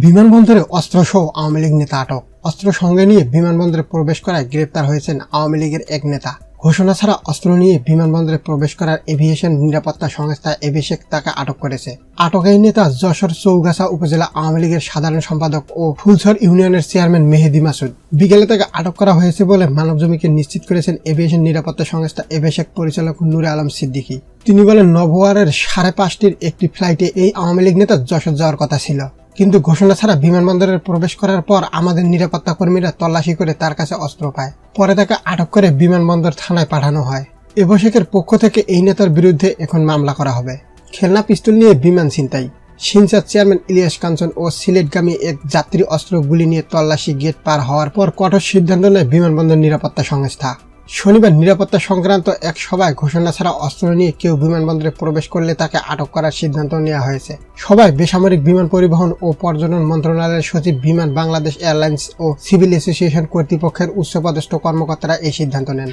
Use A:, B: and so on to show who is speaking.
A: বিমানবন্দরে অস্ত্রসহ আওয়ামী লীগ নেতা আটক। অস্ত্র সঙ্গে নিয়ে বিমানবন্দরে প্রবেশ করায় গ্রেপ্তার হয়েছেন আওয়ামী লীগের এক নেতা। ঘোষণা ছাড়া অস্ত্র নিয়ে বিমানবন্দরে প্রবেশ করার এভিয়েশন নিরাপত্তা সংস্থা এভিসেক তাকে আটক করেছে। আটক এই নেতা যশোর চৌগাছা উপজেলা আওয়ামী লীগের সাধারণ সম্পাদক ও ফুলছড় ইউনিয়নের চেয়ারম্যান মেহেদি মাসুদ। বিকেলে তাকে আটক করা হয়েছে বলে মানবজমিকে নিশ্চিত করেছেন এভিয়েশন নিরাপত্তা সংস্থা এভিসেক পরিচালক নূরে আলম সিদ্দিকী। তিনি বলেন, নভোয়ারের 5:30 একটি ফ্লাইটে এই আওয়ামী লীগ নেতা যশোর যাওয়ার কথা ছিল, কিন্তু ঘোষণা ছাড়া বিমানবন্দরে প্রবেশ করার পর আমাদের নিরাপত্তা কর্মীরা তল্লাশি করে তার কাছে অস্ত্র পায়। পরে তাকে আটক করে বিমানবন্দর থানায় পাঠানো হয়। এভিসেকের পক্ষ থেকে এই নেতার বিরুদ্ধে এখন মামলা করা হবে। খেলনা পিস্তল নিয়ে বিমান ছিনতাই। সিনচার চেয়ারম্যান ইলিয়াস কাঞ্চন ও সিলেটগামী এক যাত্রী অস্ত্র গুলি নিয়ে তল্লাশি গেট পার হওয়ার পর কঠোর সিদ্ধান্ত নেয় বিমানবন্দর নিরাপত্তা সংস্থা। শনিবার নিরাপত্তা সংক্রান্ত এক সভায় ঘোষণা ছাড়া অস্ত্র নিয়ে কেউ বিমানবন্দরে প্রবেশ করলে তাকে আটক করার সিদ্ধান্ত নেওয়া হয়েছে। সভায় বেসামরিক বিমান পরিবহন ও পর্যটন মন্ত্রণালয়ের সচিব, বিমান বাংলাদেশ এয়ারলাইন্স ও সিভিল এসোসিয়েশন কর্তৃপক্ষের উচ্চপদস্থ কর্মকর্তারা এই সিদ্ধান্ত নেন।